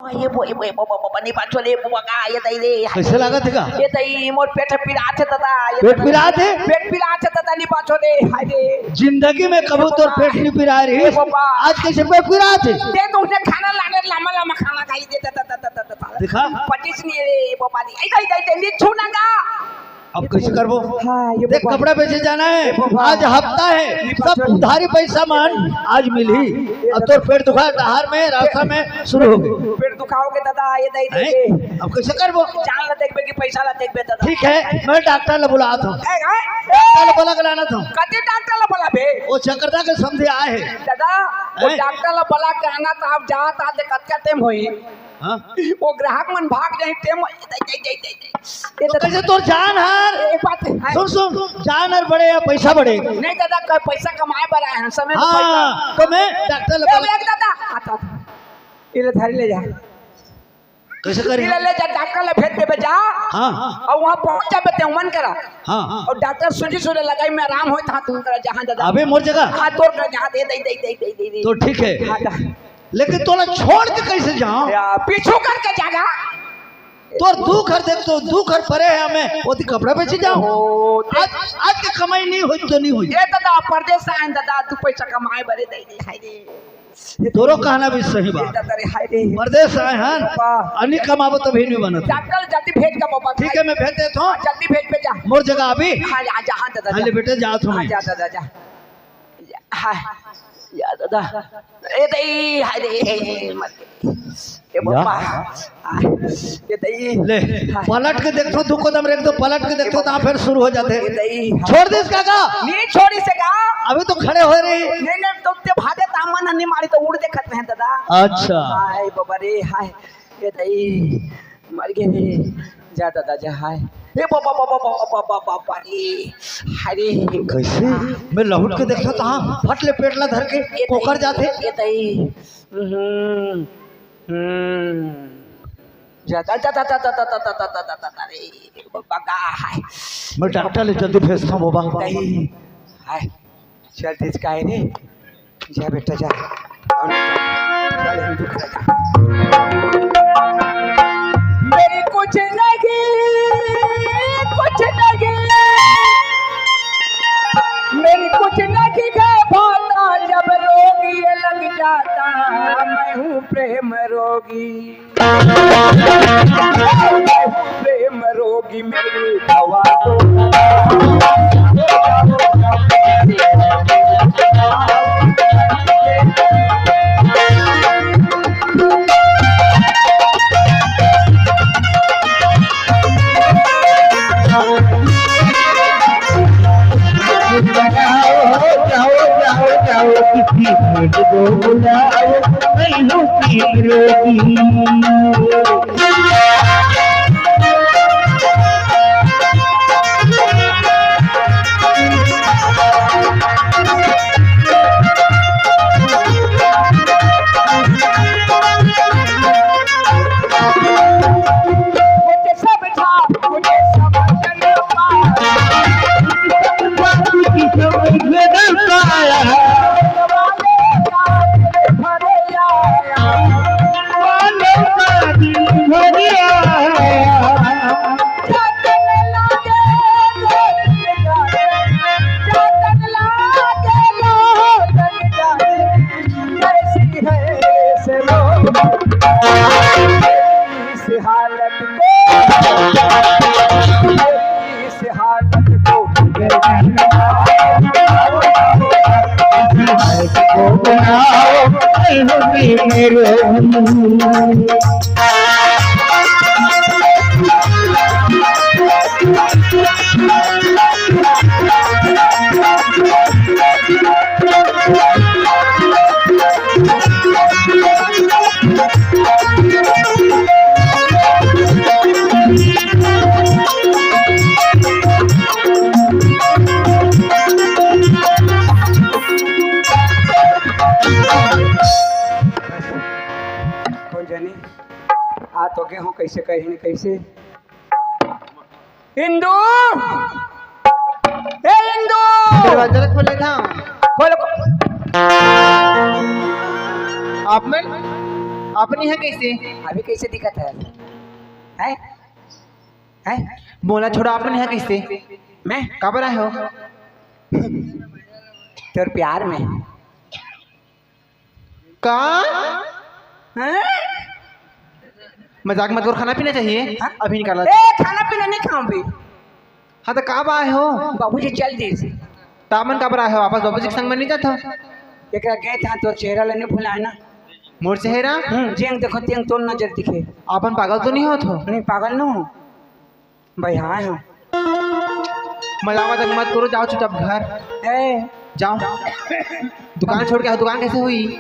नहीं पाचोले बुआ ये तई रे कैसे लागत है का ये तई मोर पेट पिरात तता पेट पिरात है पेट पिरात तता नहीं पाचोले हाय रे जिंदगी में कभी तो पेट नहीं पिरा रही आज कैसे पेट पिरात है दे तो उसने खाना लाने लम्बा लम्बा खाना खाई दे दिखा 25 नहीं रे बाबा दी आई दई नी छूनागा अब कैसे करबो हां ये देख कपड़ा बेचे जाना है आज हफ्ता है सब उधारी पैसा मान आज मिली अब तो पेट दुखा आहार में रास्ता में शुरू हो गई पेट दुखाओगे दादा ये दई दे अब कैसे करबो चाल ला देखबे कि पैसा ला देखबे दादा ठीक है मैं डॉक्टर ले बुलाता हूं डॉक्टर ले बुला के लाना था कते डॉक्टर ला बुला बे वो चक्रता के समझे आए है दादा वो डॉक्टर ला बुला के आना तो आप जात आ दे कतका टाइम होई हां वो ग्राहक मन भाग जाए टेम ये तो कैसे तोर जान हार एक बात है सुन जान हार बड़े या पैसा बड़े नहीं दादा कोई पैसा कमाए पर आए हैं समय में पैसा तो मैं डॉक्टर ले दादा आता इले धारी ले जा कैसे करें इले ले जा डॉक्टर ले भेज देबे जा हां और वहां पहुंच जाबे ते मन करा हां और डॉक्टर सुजी सुले लगाई में आराम होत हां तू करा जहां दादा अबे मोर जगह हां तोर कर जहां दे तो ठीक है हां लेकिन तोला छोड़ के कैसे जाऊं पीछू करके जागा तोर दू घर देख तो दू घर परे है हमें ओती कपड़ा बेच जाऊं आज के कमाई नहीं होई तो नहीं होई ये दादा परदेस आए दादा तू पैसा कमाए बरे दे दे हाय रे तोरो कहना भी सही बात दादा रे हाय रे परदेस आए हैं अनि कमाबो तो भी नहीं बनत डॉक्टर जल्दी भेज का बाबा ठीक है मैं भेज देता हूं जल्दी भेज पे जा मोर जगह अभी हां जा हां दादा ले बेटे जा तू जा दादा जा हाय या दादा ए दई हाय रे मत ए बाबा ये दई ले पलट के देखो दू कदम रेख दो पलट के देखो तो फिर शुरू हो जाते ये दई छोड़ दे इसका का नहीं छोड़ी से का अभी तो खड़े हो रही नहीं तो ते भागे तामन नहीं मारी तो उड़ देखत हैं दादा अच्छा हाय बाबा रे हाय ये दई मर गए जा दादा जा हाय ए बाबा बाबा बाबा बाबा रे हरे कैसे मैं लहुट के देखता था फट ले पेटला धर के पोखर जाते ये तई जाता जाता जाता जाता जाता जाता रे बाबा का हाय मैं डॉक्टर ले जल्दी भेजता हूं बाबा तई हाय चल तेज काहे रे जा बेटा जा चल हम दुख मेरी कुछ लगी मेरी कुछ नहीं गे भाता जब रोगी लग जाता मैं हूँ प्रेम रोगी प्रेम रोगी मेरी दवा तो के हो कैसे कहे कैसे हिंदू ए हिंदू दरवाजा खोले था खोलो आप में अपनी है कैसे? अभी कैसे दिक्कत है? हैं? हैं? बोला छोड़ा अपनी है कैसे? मैं कब आए हो? तेरे प्यार में। का हैं? मजाक मत करो, खाना पीना चाहिए। हाँ? अभी निकाला। खाना पीना नहीं खाऊं भी। हाँ तो कब आए हो? बाबूजी चल दी से तामन कब आए हो? वापस बाबूजी के संग में नहीं जाता? एक गए था तो चेहरा लेने भुलाए ना। मोर चेहरा जेंग देखो तेंग तो नजर दिखे। अपन पागल तो नहीं हो? तो नहीं पागल न हूँ भाई। हाँ हूँ। मजाक मत करो, जाओ चुपचाप घर जाओ। दुकान छोड़ के। दुकान कैसे हुई?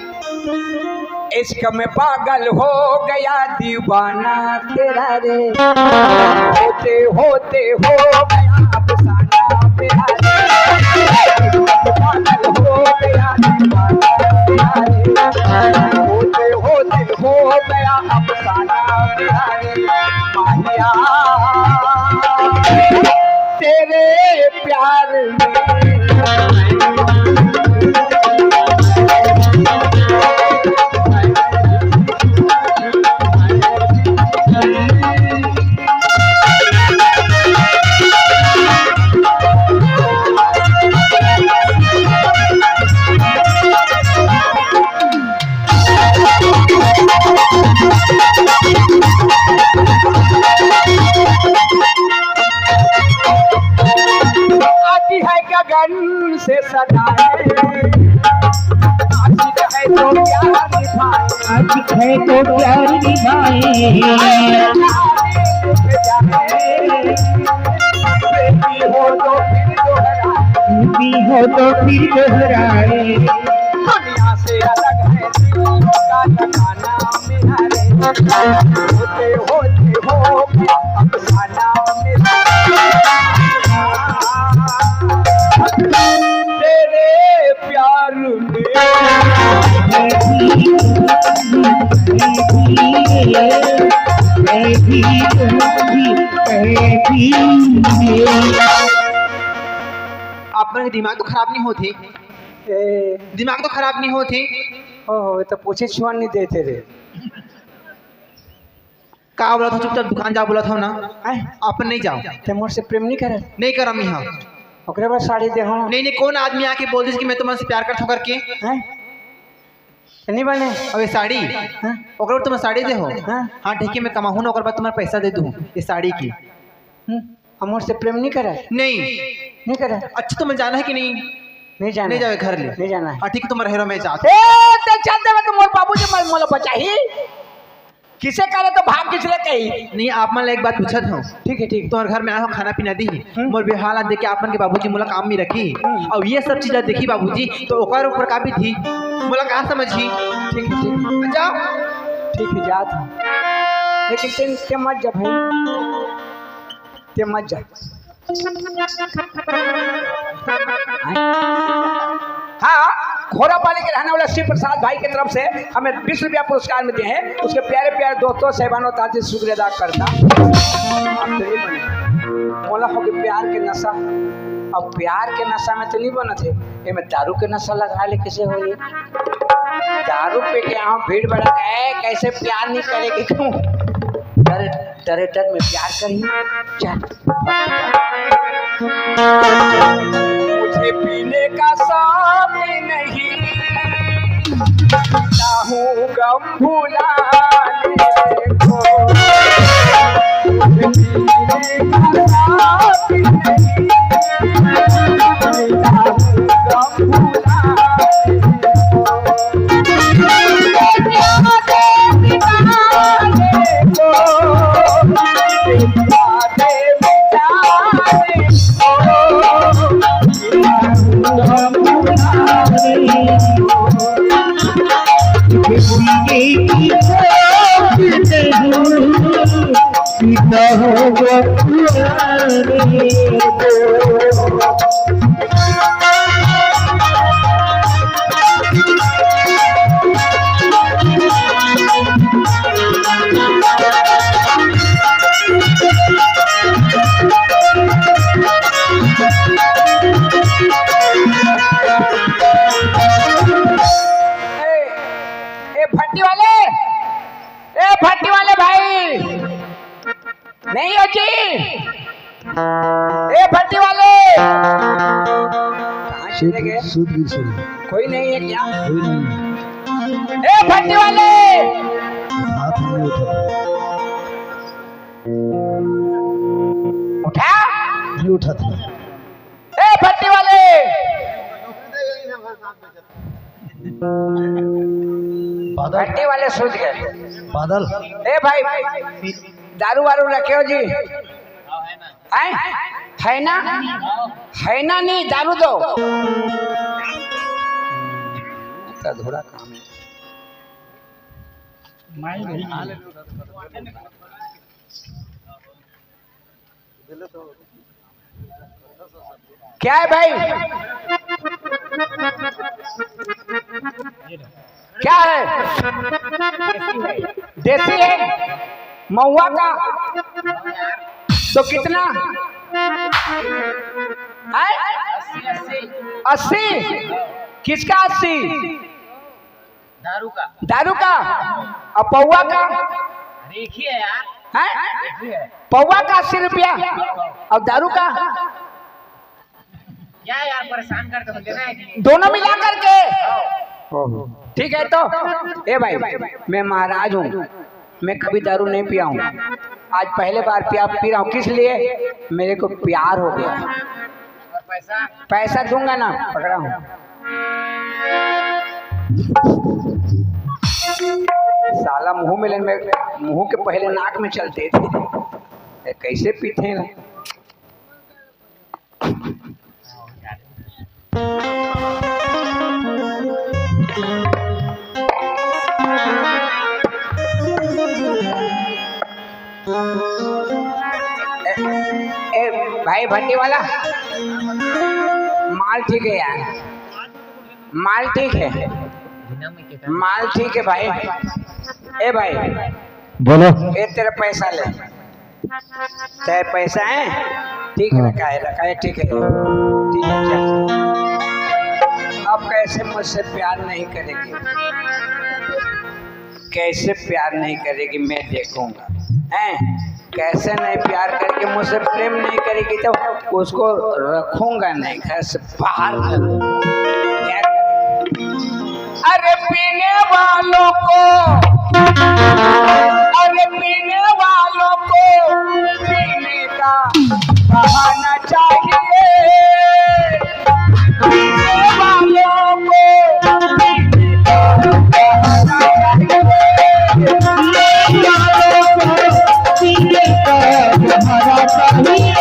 इश्क में पागल हो गया दीवाना तेरा रे, होते होते हो गया अफसाना तेरा रे। पागल हो गया दीवाना तेरा रे, होते होते हो गया अफसाना तेरा रे। माहिया तेरे प्यार में आती है गगन से सदाएं, आशिक है तो प्यार निभाए, आशिक है तो प्यार निभाए, बेटी हो तो फिर दोहराए। दुनिया से अलग है दिलों का ठिकाना मेरा रे, होते होते हो अफसाना मेरा तेरे प्यार में। आपका दिमाग तो खराब नहीं होते? दिमाग तो खराब नहीं होते? ओह तो पूछे छुआ नहीं देते रे। का बोला था? चुपचाप दुकान जा बोला था ना। अपन नहीं जाओ। ते मोर से प्रेम नहीं करे? नहीं कर हम यहाँ। ओकरे बाद साड़ी दे हो। नहीं कौन आदमी आके बोल दे कि मैं तुम्हारे से प्यार करता हूँ करके? नहीं बने अबे साड़ी ओकर तुम साड़ी दे हो। हाँ ठीक है, मैं कमाऊँ ना, ओकर बाद तुम्हारा पैसा दे दूँ ये साड़ी की। हमोर से प्रेम नहीं करे? नहीं करे। अच्छा तुम्हें जाना है कि नहीं? नहीं जाना। नहीं जाओ घर ले। नहीं जाना है। हाँ ठीक है, तुम्हारे हेरो में जाते। ते चल देवे तो मोर बाबूजी मोला बचाही। किसे करे तो भाग किसले कही? नहीं आप मन एक बात पूछत हूँ। ठीक है तुम्हारे घर में आया हो, खाना पीना दी मोर भी हालात देख के आपन के बाबूजी मोला काम में रखी और ये सब चीज़ देखी बाबूजी तो ओकर ऊपर का भी थी मोला कहाँ समझी। ठीक है जाओ। ठीक है जात हूँ, लेकिन ते मत जा भाई, ते मत जा। हाँ, खोरा पाली के रहने वाला शिव प्रसाद भाई की तरफ से हमें 20 रुपया पुरस्कार मिलते हैं। उसके प्यारे प्यारे दोस्तों सहबानों ताजी शुक्रिया अदा करता। मोला हो के प्यार के नशा, अब प्यार के नशा में तो नहीं बना थे, ये में दारू के नशा लगा ले कैसे हो? ये दारू पे के यहाँ भीड़ बढ़ा गए, कैसे प्यार नहीं करेगी? क्यों डर में प्यार करी। चल मुझे पीने का शौक नहीं, चाहूँ गम भुलाने को। मुझे पीने का शौक नहीं, चाहूँ गम भुलाने भट्टी वाले भाई नहीं हो जी। ए भट्टी वाले कहाँ चले गए? सूद गिर से कोई नहीं है क्या? कोई नहीं ए भट्टी वाले हाथ में उठा उठा। नहीं उठा था ए भट्टी वाले बादल भट्टी वाले सूझ गए। बादल ए भाई दारू वारू रखे हो जी? है ना? है ना? नहीं दारू दो। अधूरा काम है। क्या है भाई? क्या है? देसी है महुआ का। तो कितना है? 80। किसका 80? दारू का। और पौवा का? देखिए यार, है पौवा का 80 रुपया और दारू का क्या यार परेशान करते हो? देना है कि नहीं? दोनों मिला करके। ठीक है तो ए भाई मैं महाराज हूँ, मैं कभी दारू नहीं पिया हूँ। आज पहले बार पी रहा हूँ। किस लिए? मेरे को प्यार हो गया। और पैसा पैसा दूंगा ना। पकड़ा हूँ। साला मुंह में मुंह के पहले नाक में चलते थे। कैसे पीते हैं? भाई भट्टी वाला माल ठीक है यार, माल ठीक है, माल ठीक है भाई। ए भाई बोलो ए तेरा पैसा ले। तेरे पैसा है? ठीक है रखा है ठीक है ठीक है। चल अब कैसे मुझसे प्यार नहीं करेगी? कैसे प्यार नहीं करेगी मैं देखूंगा। हैं कैसे नहीं प्यार करके मुझसे प्रेम नहीं करेगी तो उसको रखूंगा नहीं, घर से बाहर कर दूंगा। क्या करेगी? अरे पीने वालों को, अरे पीने वालों को पीने का बहाना चाहिए। पीने वालों को पीने का बहाना चाहिए।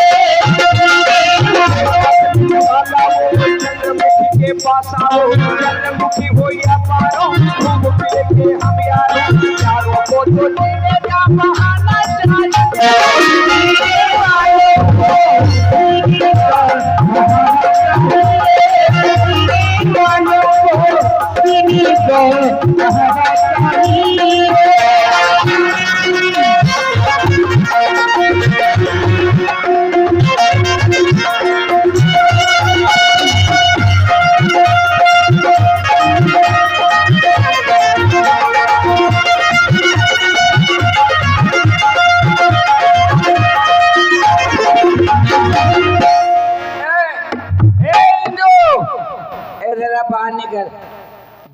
के पास आओ चंद्रमुखी हो या पारो घूम फिर के हम यारों को तो जीने का बहाना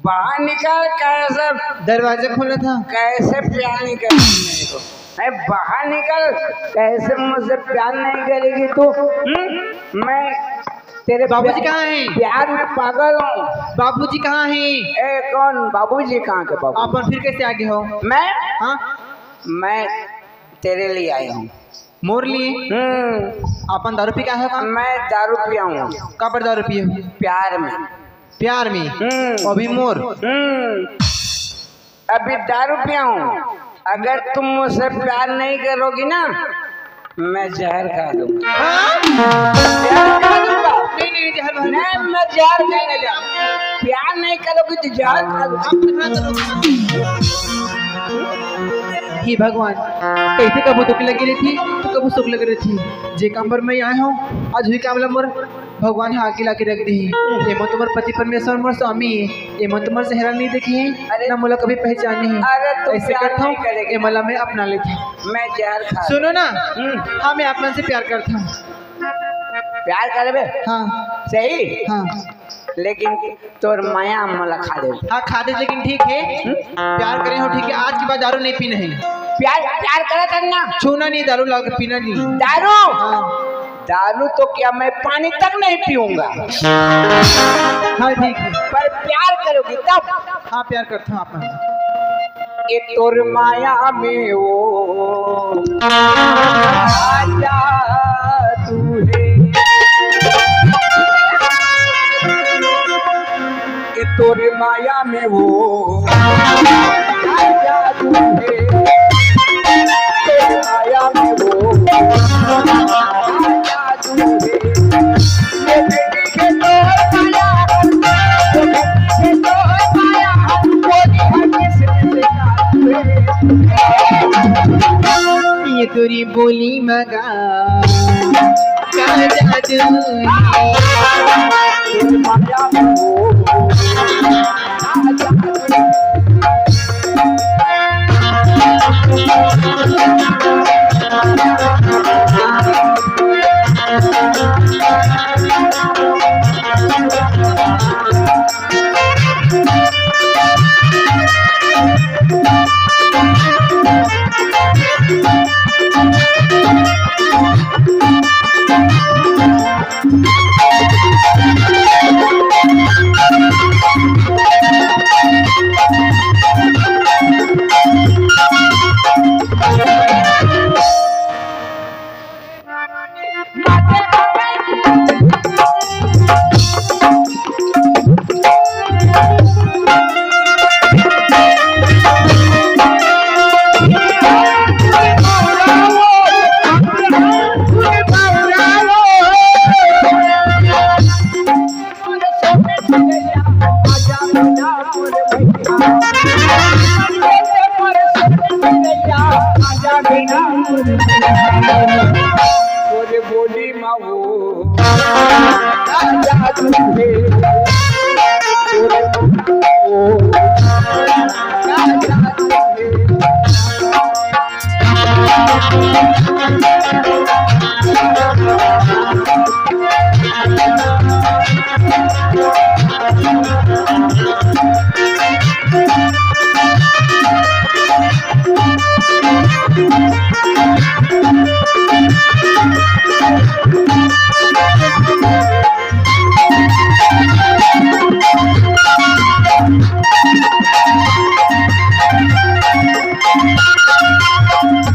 बाहर निकल। कैसे दरवाजा खोला था? कैसे प्यार नहीं करेगी मेरे को? मैं बाहर निकल। कैसे मुझसे प्यार नहीं करेगी तू? मैं तेरे बाबूजी कहाँ हैं? प्यार में पागल हूँ। बाबूजी कहाँ हैं? ए कौन बाबूजी? कहाँ के बाबू? आप फिर कैसे आगे हो? मैं हाँ मैं तेरे लिए आई हूँ। मोर लिए? अपन दारू पी का है? मैं दारू पिया हूँ। कहाँ पर दारू पिए? प्यार में। प्यार में? अभी मोर? अभी दारू पिया हूँ। अगर तुम मुझसे प्यार नहीं करोगी ना मैं जहर खा दूंगा। जहर खा दूंगा। नहीं जहर नहीं मैं जहर नहीं लगा। प्यार नहीं करोगी तो जहर खा दूंगा। हे भगवान, कैसे कबू दुख लगी रही थी तो कबू सुख लग रही थी। जे काम पर मैं आया हूँ आज हुई काम मोर भगवान हाँ आगे लाके रख दी एमो तुम्हार पति परमेश्वर मोर स्वामी एमो तुम्हार चेहरा नहीं देखी अरे ना मोला कभी पहचानी अरे तुम ऐसे प्यार करता नहीं करेगी। हूँ मला मैं अपना लेती हूँ। मैं जहर खा सुनो ना हाँ मैं अपना से प्यार करता हूँ। प्यार करबे हाँ सही हाँ लेकिन तोर माया मला खा दे हाँ खाते लेकिन ठीक है प्यार करें हो ठीक है आज के बाद दारू नहीं पीना है प्यार प्यार करे करना छूना नहीं दारू ला के पीना नहीं दारू हाँ दारू तो क्या मैं पानी तक नहीं पीऊंगा हाँ ठीक है पर प्यार करोगी तब हाँ प्यार करता हूँ अपना ये तोर माया में वो आजा तू है ये तोर माया में वो आजा तू है तोर माया में वो आजा तू है ये बेटी के तोर माया वो ये तेरी बोली मगा का जादू तोरे बोली माओ आजा तू है तोरे ओ आजा तू है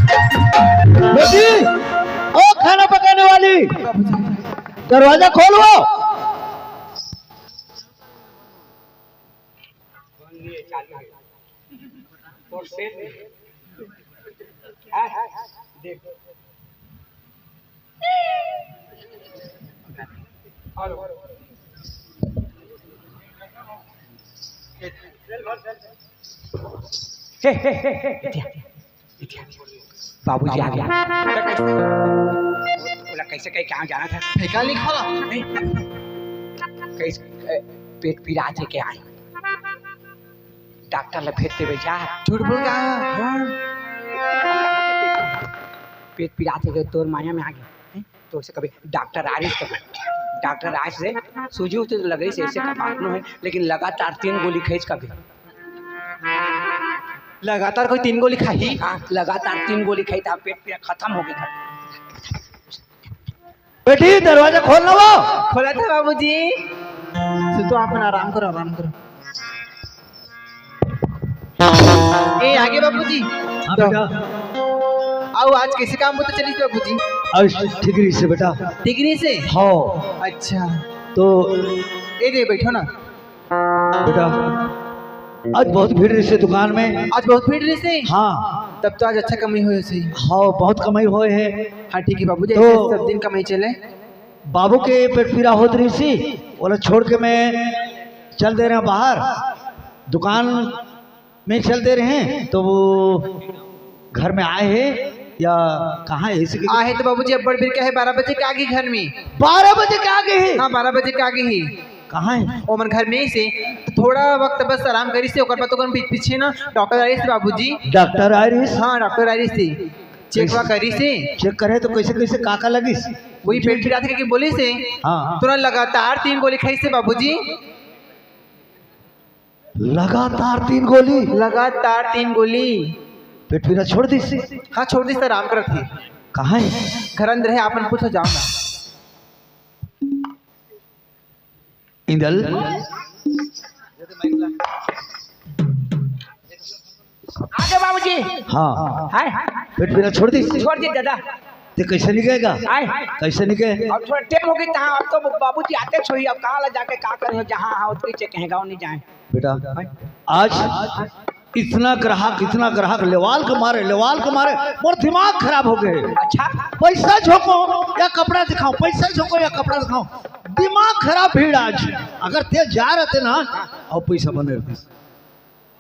बेटी ओ खाना पकाने वाली दरवाजा खोलो। बाबूजी आ गया बोला कैसे कहीं कहाँ जाना था फेंका नहीं खोला कैसे पेट पीड़ा थे क्या आए डॉक्टर ले भेजते हुए जा झूठ बोल के आया पेट पीड़ा थे तोर माया में आ गया तो उसे कभी डॉक्टर आरिस डॉक्टर आज से सूजी उसे लग रही से ऐसे का बात नहीं है लेकिन लगातार 3 गोली खींच कभी लगातार कोई 3 गोली खाई लगातार 3 गोली खाई था पेट पीड़ा खत्म हो गया था बेटी दरवाजा खोलना वो खोला था बाबूजी तो आप आराम करो ए आगे बाबूजी हाँ बेटा आओ आज कैसे काम होता चली बाबूजी आज ठिकरी से बेटा डिग्री से हाँ अच्छा तो ए दे बैठो ना बेटा आज बहुत भीड़ रही से दुकान में आज बहुत भीड़ रही से हाँ तब तो आज अच्छा कमाई हुई सही हाँ बहुत कमाई हुए है हाँ ठीक है बाबूजी तो- ऐसे सब दिन कमाई चले बाबू के पेट पीड़ा होत रही सी बोला छोड़ के मैं चल दे रहे हैं बाहर दुकान में चल दे रहे हैं तो वो घर में आए हैं या कहाँ है इसी आहे तो बाबूजी अब बड़बीर के है 12 बजे के आगे घर में। 12 बजे के आगे है? हाँ 12 बजे के आगे ही। कहाँ है? ओमन घर में ही से तो थोड़ा वक्त बस आराम करी से ओकर बाद ओकर पीछे ना डॉक्टर आई से बाबूजी। Doctor iris? हाँ डॉक्टर आई से चेक वा करी से। चेक करे तो कैसे कैसे काका लगी? वही पेट पीड़ा थे कि बोली से। हाँ तुरंत लगातार 3 गोली खाई से बाबूजी। लगातार 3 गोली? लगातार 3 गोली। पेट पीड़ा छोड़ दी से? हाँ छोड़ दी सर, आराम कर थी। कहाँ है? घर अंदर है, आपन पूछो जाओ ना। इंदल आगे बाबूजी। हाँ हाय पेट पीड़ा छोड़ दी से? छोड़ दी दादा। ते कैसे निकलेगा? हाय कैसे निकले? अब थोड़ा टेप होगी तहाँ, अब तो बाबूजी आते छोड़ी, अब कहाँ ला जाके का करें, जहाँ हाँ उतरी से कहें गाँव नहीं जाए। बेटा आज इतना ग्राहक लेवाल के मारे मोर दिमाग खराब हो गए। अच्छा पैसा झोंको या कपड़ा दिखाओ, पैसा झोंको या कपड़ा दिखाओ, दिमाग खराब भीड़ आज। अगर ते जा रहते ना और पैसा बने रहते।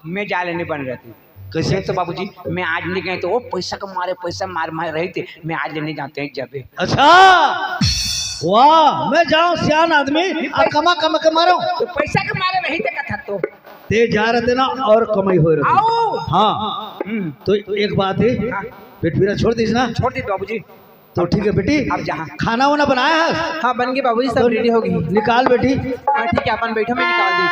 मैं जाले नहीं बन रहती कैसे? तो बाबूजी मैं आज नहीं गए तो वो पैसा मार रहे थे, मैं आज लेने जाते हैं जब। अच्छा वाह, मैं जाऊं सियान आदमी और कमा के मारो। तो पैसा के मारे रही थे कथा तो ते जा रहे ना और कमाई हो रही। आओ हाँ तो एक बात है, पेट पीड़ा छोड़ दीजिए ना। छोड़ दी बाबूजी। तो ठीक है बेटी, अब जहाँ खाना वाना बनाया है? हाँ बन गई बाबूजी, सब रेडी हो गई। निकाल बेटी। हाँ ठीक है, अपन बैठो, मैं निकाल दी।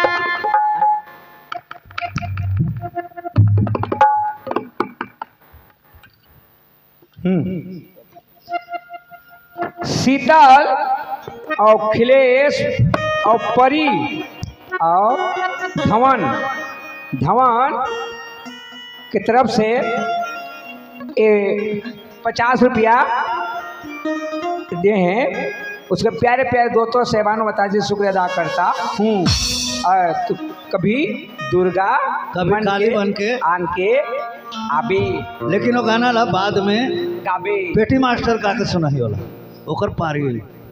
शीतल और खिलेश और परी और धवन की तरफ से 50 रुपया दे हैं। उसके प्यारे प्यारे दोस्तों सेवान बताजी शुक्रिया अदा करता हूँ। तो कभी दुर्गा कभी काली बन के आन के आबे, लेकिन वो गाना ला बाद में गाबे। पेटी मास्टर का के सुना ही वाला ओकर पारी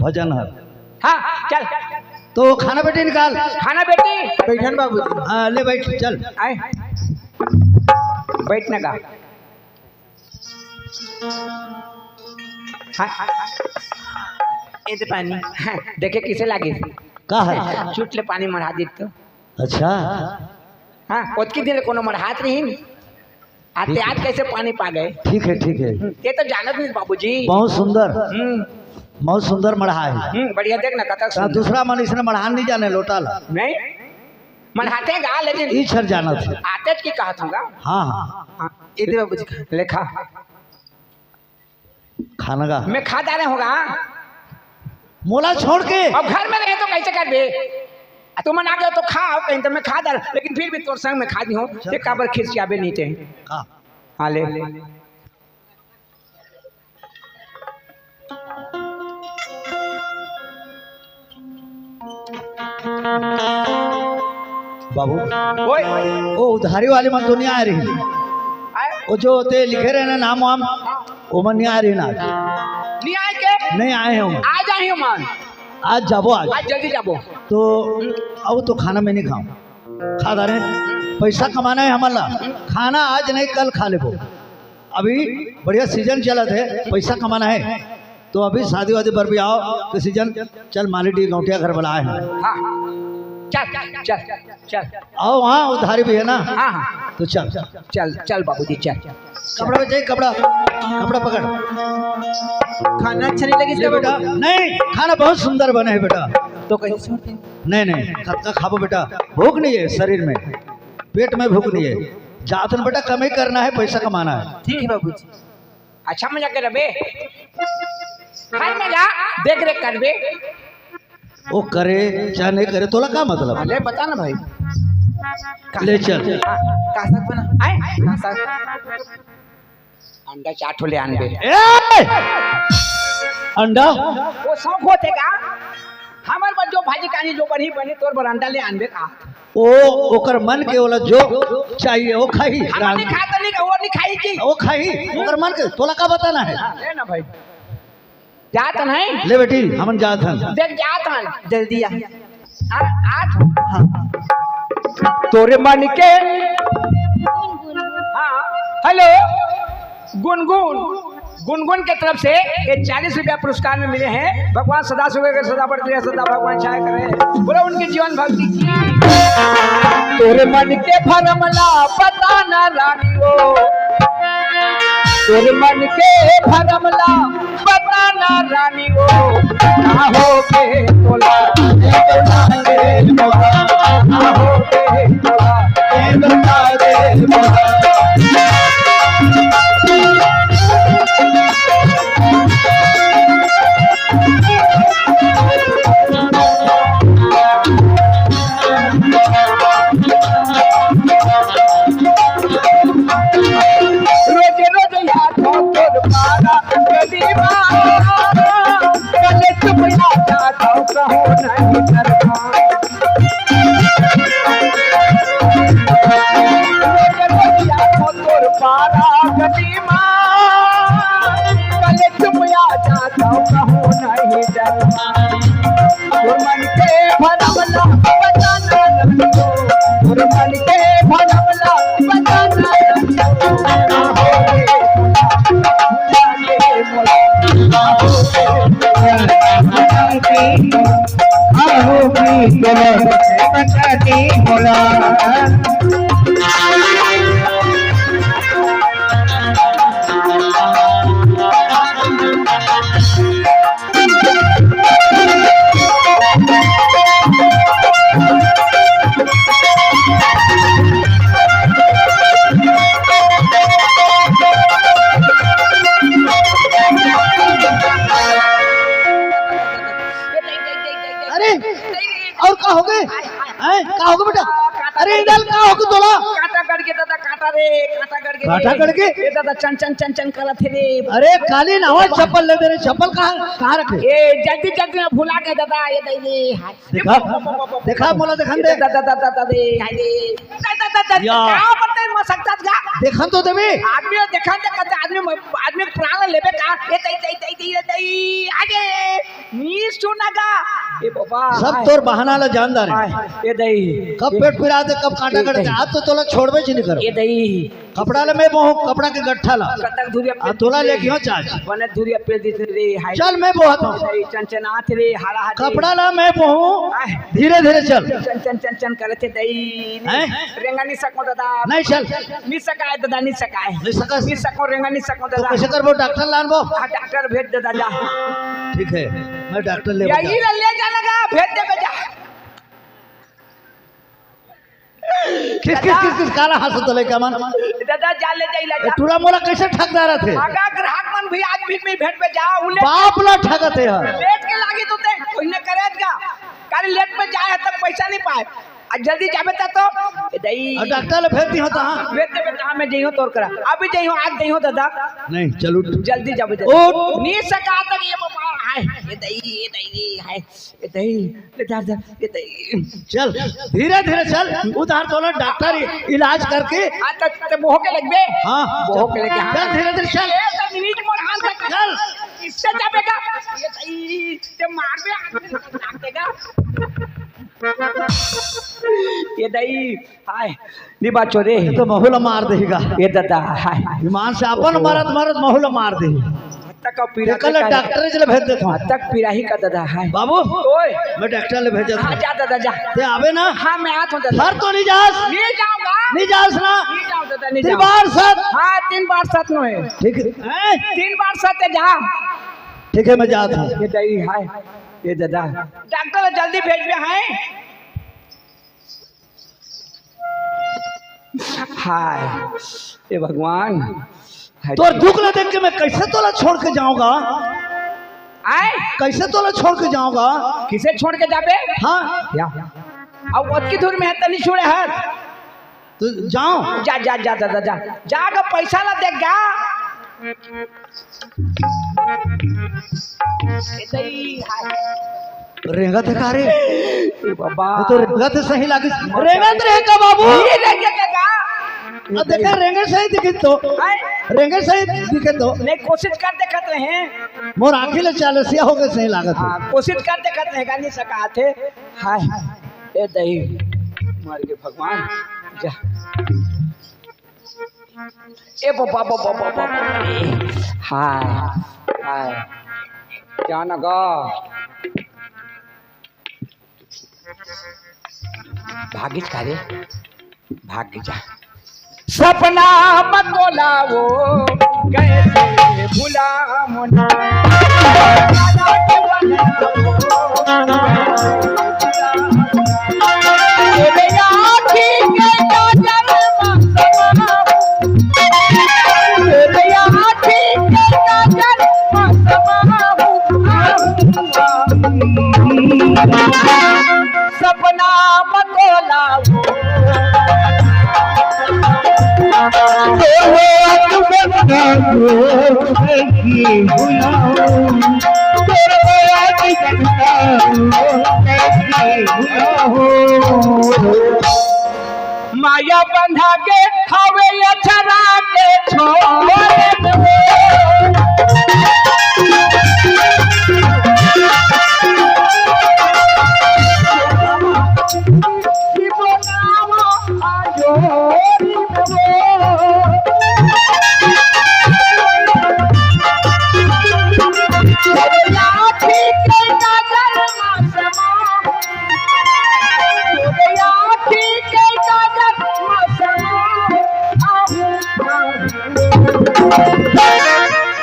भजन है। हाँ चल तो खाना बेटी निकाल। खाना बेटी बैठन बाबूजी। हाँ ले बैठ चल। आए बैठने का। हाँ ये दे पानी। हाँ, देखे किसे लागे का है? चुटले पानी मढ़ा दी तो। अच्छा हाँ ओतकी दिन कोनो मढ़ात नहीं आते आज कैसे पानी पा गए। ठीक है ये तो जानत नहीं बाबूजी। बहुत सुंदर मढ़ा है। बढ़िया देख ना कतक तो दूसरा मन इसने मढ़ान नहीं जाने लोटा ला नहीं मढ़ाते गा, लेकिन ई छर जाना था। आते की कहा था। हाँ हाँ ये दे बाबूजी। लेखा खाना का मैं खा डाले होगा। मोला छोड़ के अब घर में रहे तो कैसे कर बे, तू मन आ गया तो खाओ कहीं तो मैं खा डाल, लेकिन फिर भी तोर संग में खा दी हूँ। ये काबर खिसियाबे नहीं थे। हाँ ले बाबू। ओए वो उधारी वाली मन तो नहीं आ रही। वो जो होते लिखे रहे ना नाम वाम वो मन नहीं आ रही ना। नहीं आए के नहीं आए हैं आ जाए मन। आज जाबो आज जल्दी जाबो। तो अब तो खाना मैं नहीं खाऊं। खा दारे पैसा कमाना है हमारा। खाना आज नहीं कल खा ले। अभी बढ़िया सीजन चला थे, पैसा कमाना है। तो अभी शादी वादी पर भी आओ तो सीजन चल मालिटी गौटिया घर बुलाए हैं। हाँ चल चल चल आओ वहाँ उधारी भी है ना। हाँ हाँ तो चल चल चल बाबूजी चल। कपड़ा में चाहिए, कपड़ा पकड़। खाना अच्छा नहीं लगे बेटा? नहीं, खाना बहुत सुंदर बने है बेटा। तो कैसे छोड़ते? नहीं खत्ता खाबो बेटा। भूख नहीं है शरीर में, पेट में भूख नहीं है। जातन बेटा कमाई करना है, पैसा कमाना है। ठीक है बाबूजी। अच्छा मजा कर बे, हर मजा देख रेख कर बे। वो करे चाहे नहीं करे तोला क्या मतलब? अरे बता ना भाई। ले चल। का साथ बना आए का साथ अंडा चाट ले आन बे। अंडा वो शौक होते का हमार बस जो भाजी कानी जो बनी बनी तोर बर अंडा ले आन बे का। ओ ओकर मन के वाला जो चाहिए वो खाई। हम नहीं खाता नहीं वो नहीं खाई की वो खाई ओकर मन के तोला का बताना है। ले ना भाई जात नहीं ले बेटी हमन जात हन। देख जात हन जल्दी आ। आज तोरे मन के। हाँ हेलो गुनगुन गुनगुन के तरफ से ये 40 रुपया पुरस्कार में मिले हैं। भगवान सदा सुबह के सदा बढ़ती रहे, सदा भगवान छाया करे। बोलो उनकी जीवन भक्ति की। तोरे मन के भरमला बताना रानी वो, तोरे मन के भरमला बताना रानी वो, ना हो के तोला बता दे मोला, ना हो के तोला बता दे मोला। बेटा? अरे इधर का होगा तोला? काटा करके दादा, काटा रे, काटा करके। काटा करके? ये दादा चन चन चन चन करत थे रे। अरे काली नावा चप्पल ले दे रे, चप्पल कहाँ रखे? ये जल्दी जल्दी में भुला के दादा, ये दे देखा देखा मोला देखन दे दादा दादा दादा दे हाय दे दादा दादा क्या पड़ते है मसकता का देखन तो देबे आदमी देखन दे कते आदमी प्राण लेबे का ये दई आगे नी सुनागा ए बाबा सब तोर बहाना ला जानदार है। ये दई कब पेट फिरा दे कब कांटा कट दे, आज तो तोला छोड़बे च नहीं करो। ये दई कपड़ा ले मैं बहु कपड़ा के गट्ठा ला कतक धुरिया आ तोला लेके हो चाच बने धुरिया पे दी रे हाय चल मैं बहुत हूं चंचनाथ रे हारा हाथ कपड़ा ला मैं बहु धीरे धीरे चल चन चन चन चन करे थे दई रेंगा नहीं सको दादा नहीं चल नहीं सकाए दादा नहीं सकाए नहीं सको रेंगा नहीं सको तो दादा कैसे करबो डॉक्टर लानबो डॉक्टर भेज दे दादा ठीक है मैं डॉक्टर ले यही ले जाने का भेज दे बेटा किस काला हाथ तो लेके मन दादा जा ले जा टूरा मोला कैसे ठगदार थे आगा ग्राहक मन भी आज भी में भेट पे जा उले बाप ला ठगते है लेट के लागी तो ते ओइने करेगा काली लेट में जाए तक पैसा नहीं पाए आज जल्दी जाबे तो दई डॉक्टर ले भेज दी हो ता भेज दे बेटा मैं जइयो तोर करा अभी जइयो आज जइयो दादा नहीं चल उठ जल्दी जाबे उठ नी सका तक ये बाबा हाय ये दई हाय ये दई ले जा ये दई चल धीरे धीरे चल उधार तोला डॉक्टर इलाज करके आ त मोह के लगबे हां मोह के लेके हां चल धीरे धीरे चल ए त नीच मोर हाथ से चल इससे जाबेगा ये दई ते मार दे आदमी नाक देगा ये दई हाय नी बात छोड़े तो महुला मार देगा ये दादा हाय विमान से अपन मरद महुला मार दे तक पीड़ा कल डॉक्टर जले भेज देता हूं तक पीड़ा ही का दादा हाय बाबू ओए मैं डॉक्टर ले भेज देता हां जा दादा जा ते आवे ना हां मैं आता हूं दादा सर तो नहीं जास नहीं जाऊंगा नहीं जास ना नहीं जाऊं दादा नहीं तीन जाऊं बार साथ हां 3 बार साथ में है ठीक है 3 बार साथ जा ठीक है मैं जाता हूं ये दई हाय ये दादा डॉक्टर जल्दी भेज दे हाय हाय ये भगवान तो दुख न देख के मैं कैसे तोला छोड़ के जाऊंगा आए कैसे तोला छोड़ के जाऊंगा किसे छोड़ के जाबे हाँ या अब वत की दूर में है तनी छोड़े हाथ तो जाओ जा जा जा दादा जा जागा पैसा ला देगा रेंगा थे का रे बाबा तो रेंगा थे सही लागे रेंगा रहे का बाबू ये देखेगा अब देखा रेंगे सही दिखे तो रेंगे सही दिखे तो नहीं कोशिश कर देखते हैं मोर आंखें ले चालसिया हो गए सही लागत है कोशिश कर देखते हैं नहीं सका थे हाय ए दही मार के भगवान जा ए बाबा बाबा बाबा हाय हाय क्या ना गा भागिज का रे भाग जा सपना मतोला वो कैसे भुला मुना तेरे आँखी के काजल मसमा तेरे आँखी के काजल मसमा सपना मतोला माया बंधा के हवे अछरा के छोड़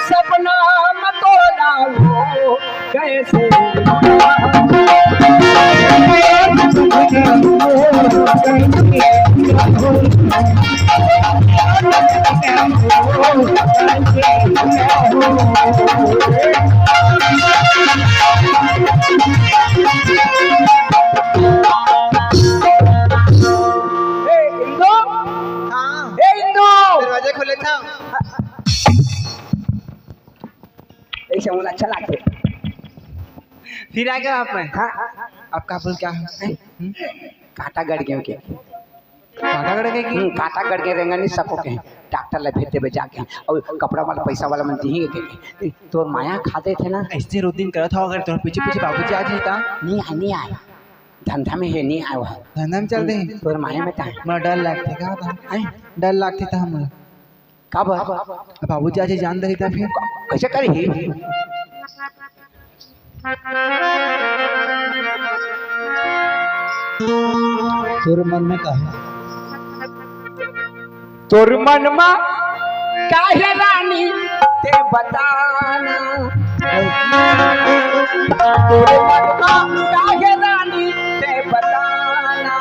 सपना मतोला वो कैसे दरवाजा खोले था ऐसे मुझे अच्छा लगता है फिर आ गया आप में हाँ आपका बोल क्या है काटा गड़ गए के काटा कट गए कि काटा गड़ गए रेंगनी सको के डॉक्टर ले भेजते बे जाके और कपड़ा वाला पैसा वाला मन दी के तो माया खाते थे ना ऐसे रोज दिन करत हो अगर तुम्हारे पीछे पीछे बाबूजी आ जाता नहीं आया धंधा में है नहीं आया हुआ धंधा में चल रहे तोर माया में था मैं डर लगते क्या था डर लगते था हम कब बाबूजी आज जान रही था फिर कैसे करी तोर मन में का है तोर मन में काहे रानी ते बताना तोर मन में काहे रानी ते बताना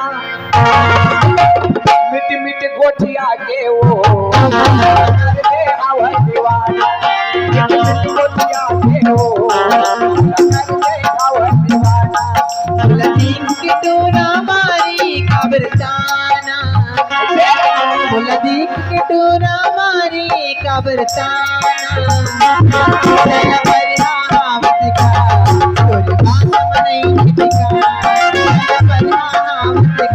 मिट मिट गोठिया के वो रे आवा दीवाना मिट मिट गोठिया के वो रे आवा दीवाना लदीन की टोरा मारी कब्रस्ताना लदीन की टोरा मारी कब्रस्ताना तेरा परिहावत का तोरी बात नहीं टिका तेरा परिहावत का तोरी बात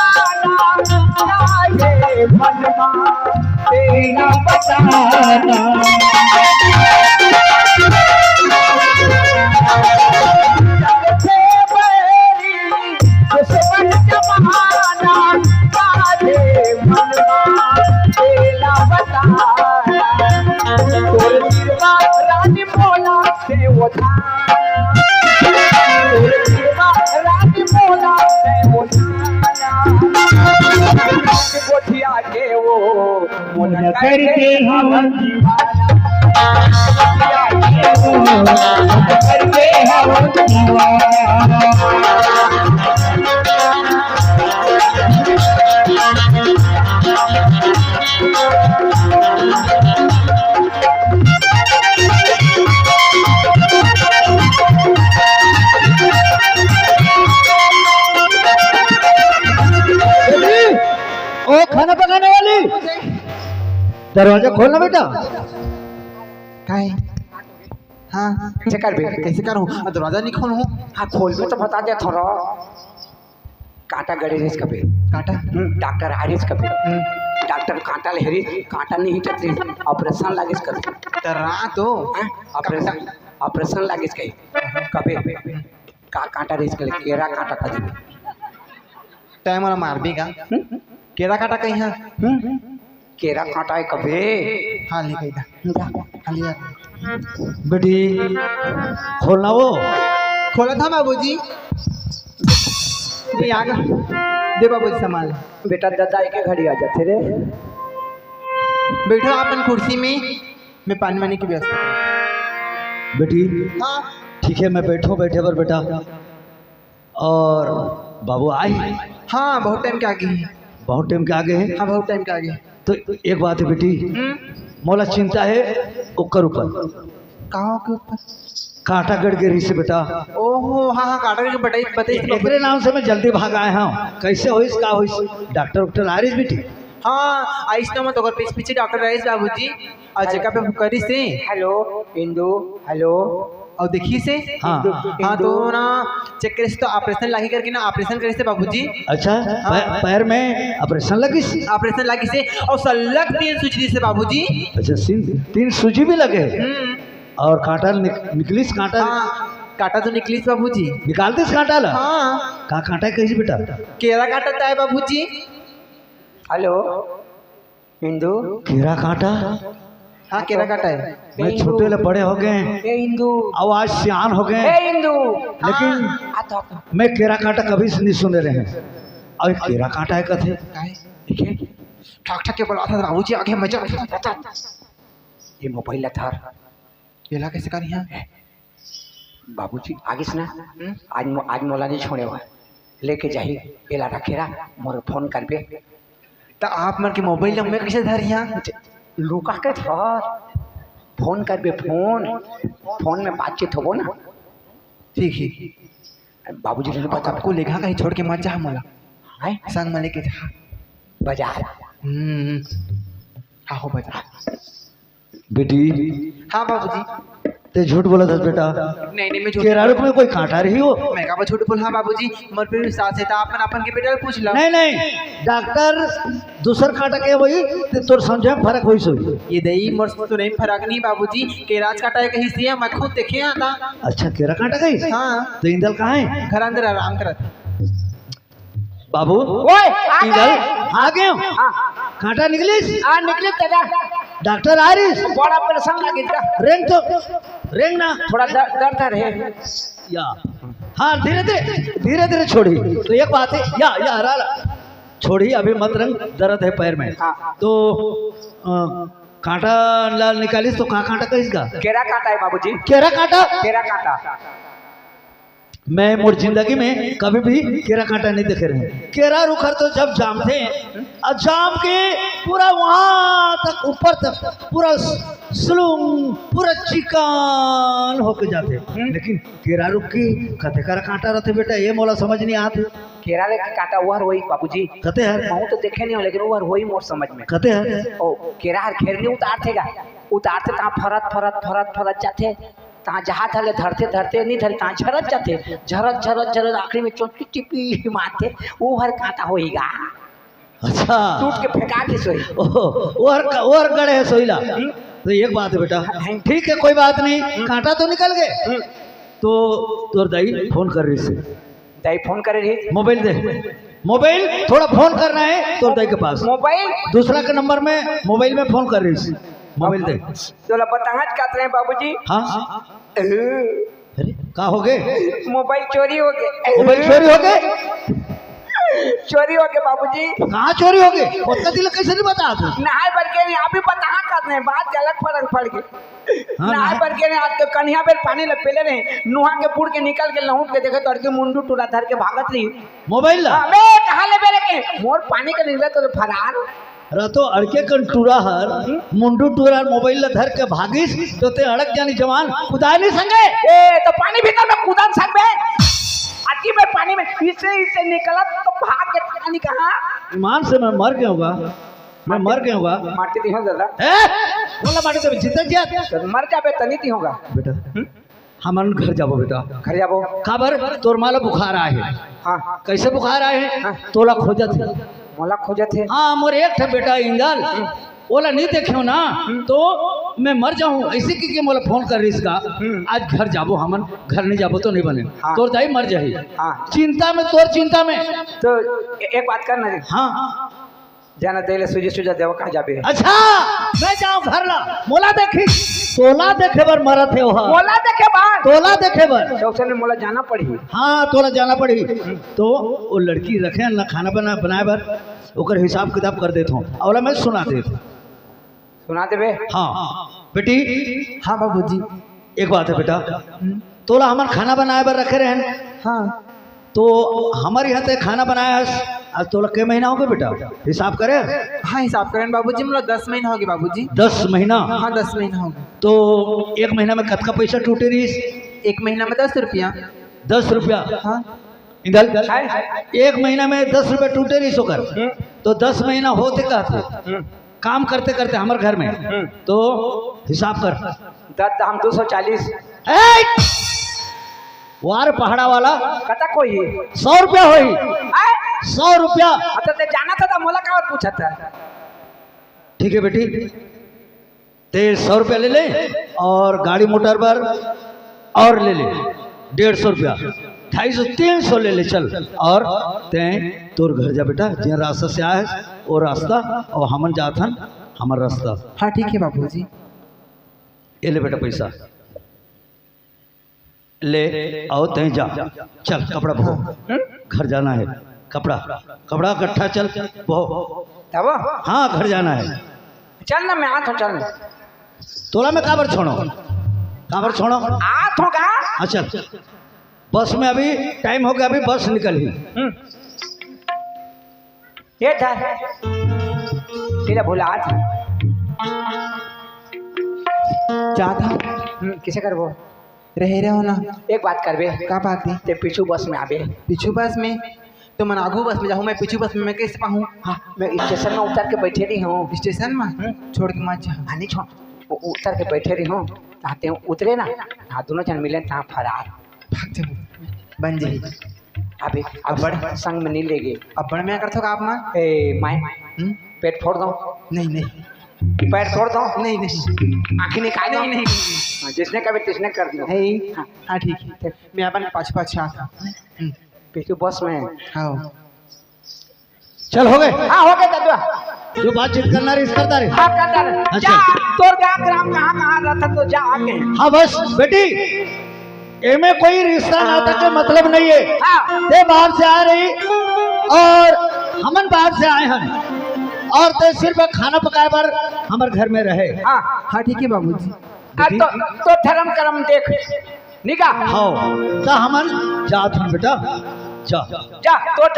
नहीं टिका करके हम करके हम ओ खाना पकाने वाली, दरवाजा खोलना बेटा। काय हाँ कैसे कर बे? कैसे करूँ दरवाजा नहीं खोलूँ हाँ खोल के तो बता दे थोड़ा। कांटा गड़े रेस कभी काटा डॉक्टर आरिस कभी डॉक्टर कांटा लेहरी कांटा नहीं हिटत रही ऑपरेशन लागिस कभी तरा तो ऑपरेशन लागिस कहीं कभी का कांटा रेस कर केरा कांटा कभी टाइम वाला मार भी का केरा काटा कहीं है केरा कांटा है कभी हाँ ले गई हाँ लिया बेटी खोलना वो। खोला था बाबूजी नहीं आगा दे बाबूजी सामान बेटा दादा के घड़ी आ जाते रे। बैठो अपन कुर्सी में मैं पानी वानी की व्यवस्था करूं। बेटी हाँ ठीक है, मैं बैठूं बैठे पर बेटा। और बाबू आई हाँ बहुत टाइम के आगे है बहुत टाइम के आगे है। हाँ बहुत टाइम के आगे तो एक बात है बेटी, मोला चिंता है ओकर ऊपर कहाँ के ऊपर कांटा गड़ गिरी से बेटा। ओहो हाँ हाँ काटा के बताइए बताइए एकरे नाम से मैं जल्दी भाग आया हूँ। कैसे होइस का होइस? डॉक्टर आ रही बेटी? हाँ आइस ना मत अगर पीछे पीछे डॉक्टर आइस बाबूजी और जगह पे करी से हेलो इंदू हेलो और देखिए से हाँ हाँ तो ना चेक करे से तो ऑपरेशन लागी करके ना ऑपरेशन करे से बाबूजी अच्छा पैर में ऑपरेशन लगी? ऑपरेशन लागी से और सलग 3 सूजी से बाबूजी। अच्छा 3 सूजी भी लगे और कांटा निकलिस कांटा हाँ काटा तो निकलिस बाबूजी निकालते कांटा ला। हाँ का कांटा है कैसे बेटा? केरा काटता है बाबूजी। हेलो इंदू केरा कांटा? हाँ केरा काटा है मैं छोटे ले बड़े हो गए, ए इंदू आवाज सियान हो गए, ए इंदू लेकिन आता मैं केरा कांटा कभी से नहीं सुने रहे हैं। और केरा कांटा है कथे देखिए ठाक ठाक के बोला था बाबूजी आगे मजा ये मोबाइल था केला कैसे करी है बाबूजी आगे से ना आज मोला नहीं छोड़े हुआ लेके जाही एला रखेरा मोर फोन कर बे तो आप मन के मोबाइल में कैसे धरी यहाँ लुका के धर फोन कर बे फोन में बातचीत होबो ना। ठीक है बाबूजी ने और आपको लेखा कहीं छोड़ के मत जा मोला है संग में लेके जा बाजार हाँ हो बाजार बेटी। हाँ बाबूजी ते झूठ बोला था बेटा? नहीं नहीं मैं झूठ केरा रूप में कोई कांटा रही हो? मैं का झूठ बोल। हाँ बाबूजी मोर पे विश्वास है अपन अपन के बेटा पूछ लो। नहीं डॉक्टर दूसर कांटा के वही तोर समझे में फर्क होई सोई। ये दही मोर तो नहीं फर्क नहीं बाबूजी केराज काटा है कहीं से मैं खुद देखे आता। अच्छा केरा कांटा गई? हाँ तो इंदल कहाँ है? घर अंदर आराम करत बाबू ओए इंदल आ गए हो? कांटा निकलिस? आ निकले दादा डॉक्टर आ रही? बड़ा परेशान लगी था रेंग तो रेंग ना थोड़ा दर्द रहे या हाँ धीरे धीरे छोड़ी। तो एक बात है या हरा छोड़ी अभी मत रंग दर्द है पैर में। हाँ। तो कांटा लाल निकालिस तो कहाँ कांटा कहीसगा? केरा काटा है बाबूजी केरा कांटा? केरा काटा मैं मोर जिंदगी में कभी भी केरा कांटा नहीं देखे रहे। केरा रुखर तो जब जामते हैं और जाम के पूरा वहां तक ऊपर तक पूरा स्लूम पूरा चिकन होके जाते, लेकिन केरा रुक की कते करा कांटा रहते बेटा ये मोला समझ नहीं आते। केरा ले काटा हुआ वही बाबूजी कते है मैं तो देखे नहीं हूँ लेकिन वो वही मोर समझ में कते है ओ केरा हर घेरने उतारते ता फरत जाते ता जहाँ थले धरते नहीं धरे ता झरत जाते झरत आखिरी में चोटी टिपी मारते वो हर कांटा होएगा। अच्छा टूट के फेंका के सोई और गड़े है सोईला। तो एक बात है बेटा ठीक है कोई बात नहीं कांटा तो निकल गए। तो तोर दाई फोन कर रही से दाई फोन करे रही मोबाइल दे मोबाइल थोड़ा फोन करना है तोर दाई के पास। मोबाइल दूसरा के नंबर में मोबाइल में फोन कर रही से मोबाइल दे। तो बताहत काट रहे हैं बाबूजी। हाँ अरे का हो गए? मोबाइल चोरी हो गए। मोबाइल चोरी हो गए? चोरी हो गए बाबूजी। कहाँ चोरी हो गए? उसका दिल कैसे नहीं बता तू? नहाए पर के नहीं आप भी बताहा कर रहे हैं बात गलत फर्क पड़ गई। हाँ, नहाए पर के नहीं आज तो कन्या बेर पानी ले पेले रहे नुहा के पुड़ के निकल के लहूट के देखे तो अड़के मुंडू टूरा धर के भागत रही मोबाइल ला अबे कहां ले बेरे के मोर पानी के निकले तो फरार रतो अड़के कन टूरा हर मुंडू टूरा मोबाइल ला धर के भागिस तो ते अड़क जानी जवान खुदा नहीं संगे। ए तो पानी भीतर में कूदन सकबे आ बाकी में पानी में इसे निकला तो भाग के पानी कहाँ ईमान से मैं मर गया होगा, मैं मर गया होगा। माटी दी हो दादा बोला माटी से जीता क्या तो मर जाबे तनी ती होगा बेटा। हमन घर जाबो बेटा, घर जाबो खबर तोर माला बुखार आए है। हाँ कैसे बुखार आए है? तोला खोजत है। मोला खोजत है। हाँ मोर एक ठे बेटा इंगल ओला नहीं देखियो ना तो मैं मर जाऊं ऐसे की मोला फोन कर रही इसका आज घर जाबो, हमन घर नहीं जाबो तो नहीं बने। हाँ। तोर दाई मर जाही। हाँ चिंता में तोर चिंता में। तो एक बात करना रे हाँ जाना देले सुजा देव कहाँ जाबे। अच्छा मैं जाऊं घर ला मोला देखी तोला देखे बर मरत है वहाँ। मोला देखे बात तोला देखे बर चौसे ने मोला जाना पड़ी। हाँ तोला जाना पड़ी तो वो लड़की रखे ना खाना बनाए बर ओकर हिसाब किताब कर देता हूँ अवला मैं सुना देता। सुना देबे। हाँ बेटी। हाँ बाबूजी। एक बात है बेटा, तोला हमार खाना बनाए बर रखे रहे। हाँ तो हमारे यहाँ ते खाना बनाया है आज तोला के महीना हो गए बेटा हिसाब करे। हाँ हिसाब करें बाबूजी, मतलब 10 महीना हो गए बाबूजी। 10 महीना। हाँ 10 महीना हो गए। तो एक महीना में कतका पैसा टूटे रही? एक महीना में 10 रुपया। 10 रुपया। हाँ इधर एक महीना में 10 रुपया टूटे रही सोकर तो 10 महीना होते कहते काम करते करते हमारे घर में तो हिसाब कर। दादा हम 240 वार पहाड़ा वाला कता कोई 100 रुपया होई। 100 रुपया। अच्छा ते जाना था मोला का और पूछा था। ठीक है बेटी ते 100 रुपया ले ले और गाड़ी मोटर पर और ले ले 150 रुपया 250 300 ले ले चल और ते तोर घर जा बेटा जे रास्ता से आए वो रास्ता और हमन जाथन हमार रास्ता। हाँ ठीक है बाबूजी। ये ले बेटा पैसा ले आओ ते जा चल कपड़ा बो घर जाना है। कपड़ा कपड़ा इकट्ठा चल बो। तब हाँ घर जाना है। चल ना मैं आत हूँ चल तोला में काबर छोड़ो आत होगा। अच्छा बस में अभी टाइम हो गया अभी बस निकली। ये था तेरा भूला आज क्या था? किसे कर वो रहे हो ना। एक बात करबे का बात है? ते पीछू बस में आबे। पीछू बस में तो मैं आगू बस में जाऊँ, मैं पीछू बस में मैं कैसे पाऊँ? हाँ मैं स्टेशन में उतर के बैठे रही हूँ। स्टेशन में छोड़ के मत जा। हाँ नहीं छोड़ उतर के बैठे रही हूँ आते उतरे ना हाँ दोनों जन मिले था फरार भाग जाओ बन जाए। अभी अब बड़ संग में नहीं ले गए। अब बड़ मैं करता हूँ आप ना ए माय पेट फोड़ दो। नहीं नहीं पैर फोड़ दो। नहीं नहीं आँखें निकाल दो। नहीं हाँ, जिसने कभी तिसने कर दिया। है। हाँ ठीक है मैं अपन पाँच आता। पीछू बस में हाँ चल हो गए। हाँ हो गए दादा जो बातचीत करना रही करता रहे। हाँ करता रहे। अच्छा। जा तोर का ग्राम कहाँ रहता तो जा आके। हाँ बस बेटी एमे कोई रिश्ता नाता का मतलब नहीं है। हाँ ते बाहर से आ रही और हमन बाहर से आए हैं और ते सिर्फ खाना पकाए पर हमारे घर में रहे। हाँ हाँ ठीक है बाबूजी। तो धर्म कर्म देख निकाह। हाँ तो हमन जात हम बेटा जा जा तो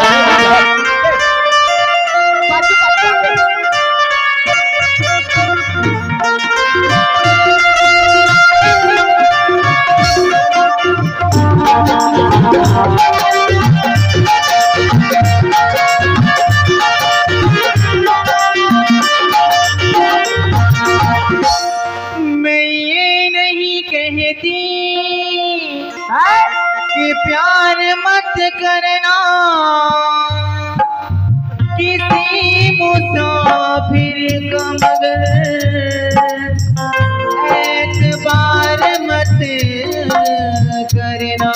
मैं ये नहीं कहती कि प्यार मत करना किसी मुसाफिर का मगर एतबार मत करना।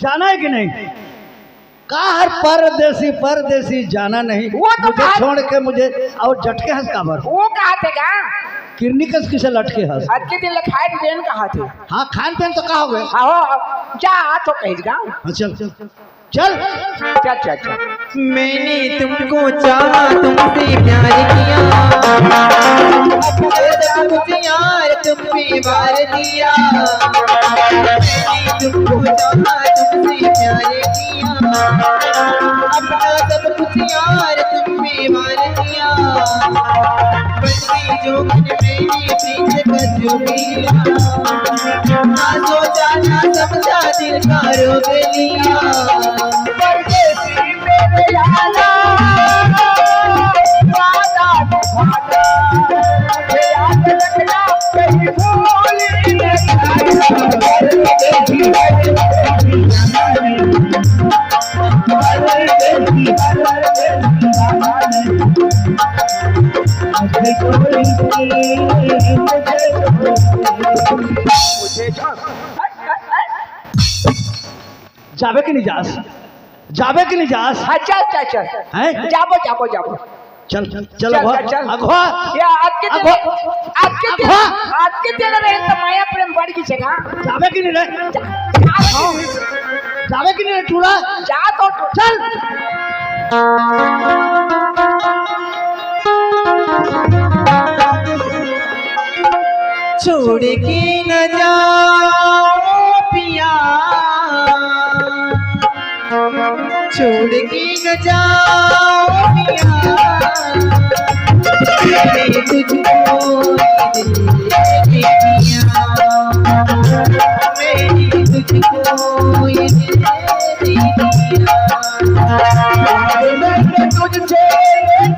जाना है कि नहीं? हर परदेसी परदेसी जाना नहीं, वो तो मुझे छोड़ के मुझे और झटके हंस का भर वो कहा थे का किरनी कस किसे लटके हंस। आज के दिन लिखाए ट्रेन कहा थे। हाँ खान पीन तो कहा हो गए। हाँ जा तो कहीं का चल चल चल चल चल चल। मैंने तुमको चाहा तुमसे प्यार किया, तुमसे यार तुम पे वार दिया। मैंने तुमको चाहा तुमसे प्यार किया, अपना सब कुछ यार तुम पे वार दिया। बन गई जो मन मैंने पीछे कर लिया, ना सोचा ना समझा दिल का रोक लिया। परदेसी मेरे यारा वादा निभाना, मुझे याद रखना कहीं भूल न जाना। परदेसी जावे कि नहीं जास? जावे कि नहीं जास? हाँ चल चल चल हैं? जाबो जाबो जाबो चल चल चल चल चल अगवा या आज के दिन रहे तो माया प्रेम बढ़ गई छेगा। जावे कि नहीं रे? जावे कि नहीं रे टूला? जा तो चल छोड़ के न जाओ पिया, छोड़ के न जाओ पिया। मैंने तुझको दिया, मैंने तुझको ये दिया। मैंने तुझसे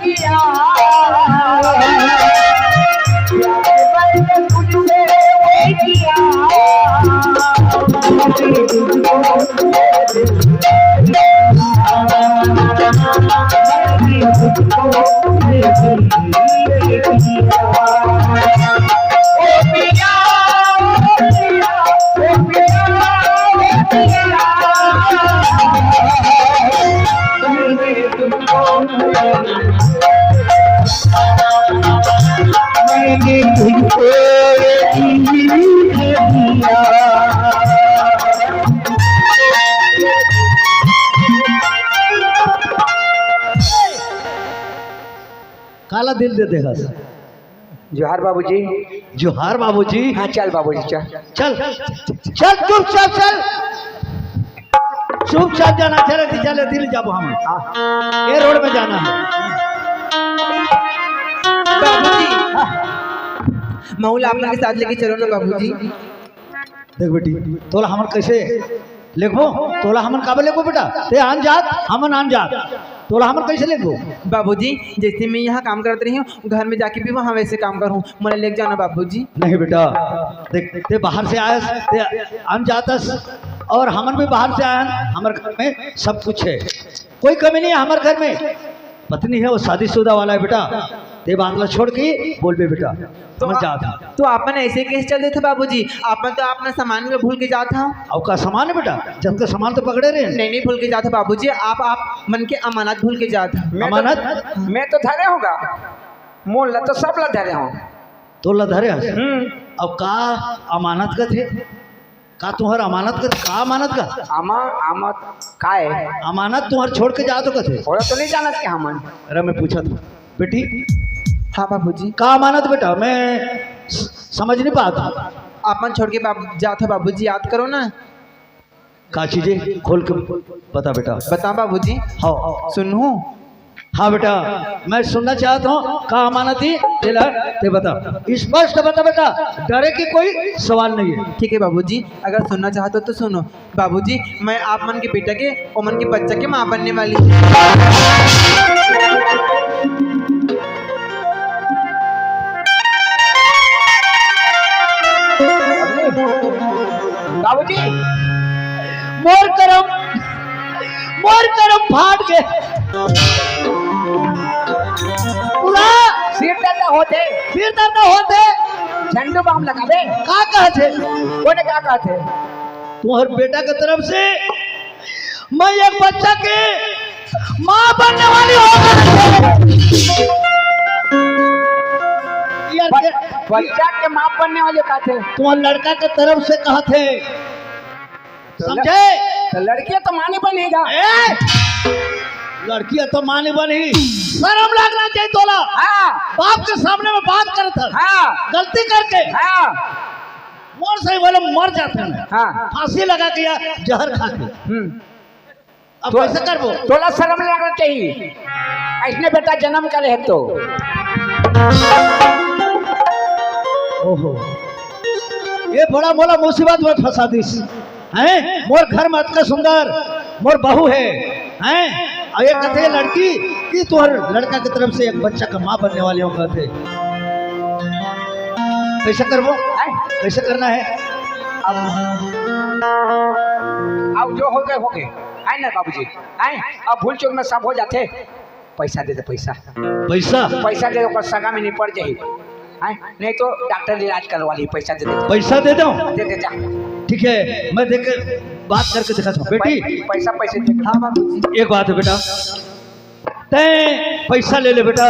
किया, मैंने तुझसे किया। काला दिल दे दे हस। जोहार बाबूजी। जोहार बाबूजी। हाँ चल बाबूजी चल चल चल चुपचाप चल, चुपचाप जाना। चले चले दिल जाबो हम ये रोड में जाना है। बाबूजी मऊला आपन के साथ लेके चलो ना बाबूजी। देख बेटी तोला हमन कैसे लिखबो? तोला हमन काबे लिखबो बेटा? ते आन जात हमन आन जात, तोला हमन कैसे लिखबो? बाबूजी जैसे मैं यहाँ काम करती रही हूँ, घर में जाके भी वहाँ वैसे काम करूँ, मुझे लेके जाना बाबूजी। नहीं बेटा देख ते बाहर से आयस, ते आन जातस और हमन भी बाहर से आयन। हमारे घर में सब कुछ है, कोई कमी नहीं है हमारे घर में। पत्नी है वो शादीशुदा वाला है बेटा। ते बातला छोड़ के बोल बे बेटा समझ जाता। तो आपन ऐसे कैसे चल रहे थे बाबूजी? आपन तो अपना सामान में भूल के जाता। और का सामान है बेटा? जब का सामान तो पकड़े रहे। नहीं नहीं भूल के जाता बाबूजी, आप मन के अमानत भूल के जाता। अमानत मैं तो धरे होगा, मोल ला तो सब ला धरे हो। तो ला धरे हस। अब का अमानत का थे? का तुम्हारा अमानत का अमानत का? आमा का है? अमानत तुम्हारे छोड़ के जा तो कथे? थोड़ा तो नहीं जानत क्या हमन? अरे मैं पूछा था बेटी हाँ बाबूजी। का अमानत बेटा? मैं समझ नहीं पाता। आपन छोड़ के जाता बाबूजी, याद करो ना। का चीजें खोल के बता बेटा। बता बाबूजी। हाँ सुनूं? हाँ बेटा मैं सुनना चाहता हूँ। का अमानत ही तेला ते बता, स्पष्ट बता बेटा, डरे की कोई सवाल नहीं है। ठीक है बाबूजी, अगर सुनना चाहते हो तो सुनो। बाबूजी मैं आप मन के बेटा के और मन के बच्चा के माँ बनने वाली। बाबूजी मोर करम फाट गए। सीट होते सिर दर्द होते झंडू बाम लगावे का कहते कोने क्या कहते तुम्हारे बेटा की तरफ से मैं एक बच्चा के माँ बनने वाली होगा। बच्चा के माँ बनने वाले कहते तुम्हारे लड़का के तरफ से कहा थे समझे? तो लड़कियां तो माने बनेगा। लड़की तो मानी बनी शर्म लगना चाहिए तोला। हाँ बाप के सामने में बात करे था हाँ गलती करके हाँ मोर सही बोले मर जाते हैं हाँ फांसी लगा के या जहर खा के। अब कैसे करबो? तोला शर्म लगना चाहिए ऐसने बेटा जन्म करे है तो। ओहो ये बड़ा मोला मुसीबत में फंसा दिस हैं। मोर घर में अतका सुंदर मोर बहू है और ये कहते हैं लड़की कि तोहर लड़का की तरफ से एक बच्चा का माँ बनने वाले हो कहते। कैसे करबो? कैसे करना है? अब जो हो गए है ना बाबूजी है। अब भूल चूक में सब हो जाते। पैसा दे दे पैसा पैसा दे दो सगा में नहीं पड़ जाए है नहीं तो डॉक्टर इलाज करवा ली। पैसा दे दे पैसा दे दो दे दे जा। ठीक है मैं देख बात करके दिखाता हूँ बेटी। पैसे दे। हाँ बाबूजी एक बात है बेटा ते पैसा ले ले बेटा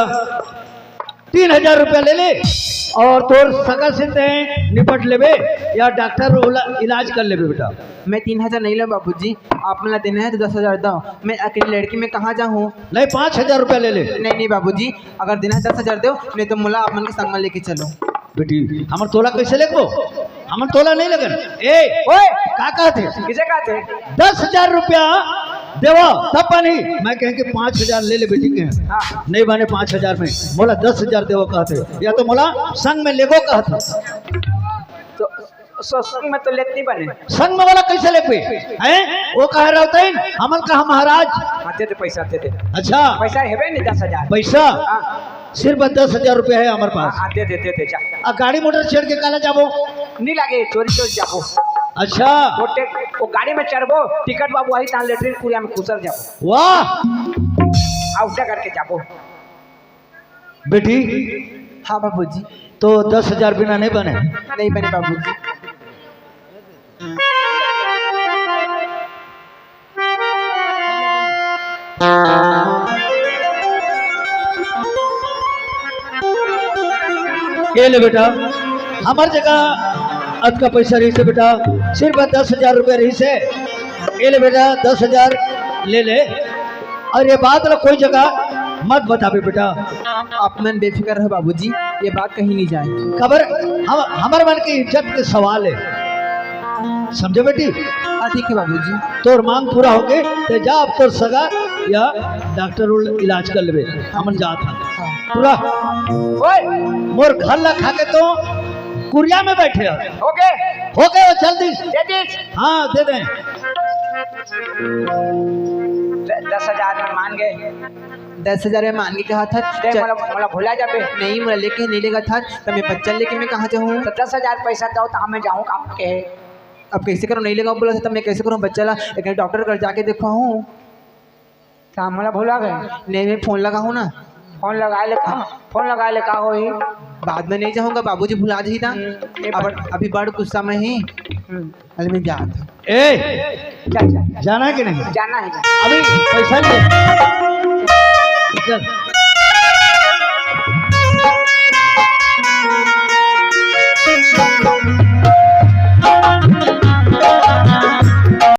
3000 रुपया ले ले और तोर सगा से ते निपट लेबे या डॉक्टर इलाज कर लेबे बेटा। मैं 3000 नहीं लो बाबूजी, आप मला देना है तो 10,000 दो। मैं अकेली लड़की में कहाँ जाऊँ? नहीं 5000 रुपया ले ले। नहीं बाबूजी, अगर देना है 10,000 दो, नहीं तो मुला आप मन के संग में लेके चलो। बेटी हमार तोला कैसे लेबो? हमार तोला नहीं लगन। ए ओए का कहते? किसे कहते? 10,000 रुपया देवो तब नहीं मैं कहें कि 5000 ले ले बेटी के। हाँ। नहीं बने 5000 में मोला 10,000 देवो कहते या तो मोला संग में लेगो कहते। तो संग में तो लेती बने। संग में वाला कैसे लेबे हैं? वो कह रहे होते हैं हमन कहा महाराज। हाँ दे दे पैसा दे दे। अच्छा पैसा है नहीं 10,000 पैसा हाँ सिर्फ 10,000 रुपया है हमारे पास। हाँ दे दे जा। आ गाड़ी मोटर छेड़ के काला जाबो नहीं लगे चोरी जाबो। अच्छा वो गाड़ी में चढ़बो टिकट बाबू वही तान लेटरिन कुरिया में घुसल जाबो। वाह आउटा करके जाबो। बेटी हाँ बाबूजी। तो 10,000 बिना नहीं बने। नहीं बने बाबूजी। ये ले बेटा हमार जगह अद का पैसा रही से बेटा सिर्फ 10,000 रुपया रही से। ये ले बेटा 10,000 ले ले और ये बात ना कोई जगह मत बताबे बेटा। आप मन बेफिक्र रहो बाबूजी, ये बात कहीं नहीं जाए। खबर हमारे मन की इज्जत के सवाल है समझो बेटी। हाँ ठीक है बाबूजी। तोर मांग पूरा हो गए तो जा अब तोर सगा या डॉक्टर इलाज कर लेबे हमन जात हा पूरा। ओए मोर घर ला खा के तो कुरिया में बैठे हो गए जल्दी दे दे। हाँ दे दें। 10,000 में मान गए। 10,000 में मान के कहा था मला भुला जाबे। नहीं मुला लेके नहीं लेगा था तो मैं बच्चा लेके मैं कहाँ जाऊँ? तो 10,000 पैसा दो तो हमें जाऊँ काम के। अब कैसे करूँ? नहीं लेगा बोला था तब मैं कैसे करूँ? बच्चा ला एक डॉक्टर घर जाके देखा हूँ तो हमरा भुला गए। नहीं मैं फ़ोन लगा हूँ ना। फोन लगा ले का हो ही बाद में नहीं जाऊँगा बाबूजी भुला दी था। अभी बड़ गुस्सा में ही अरे मैं जाता। जाना है कि नहीं? जाना है अभी पैसा ले चल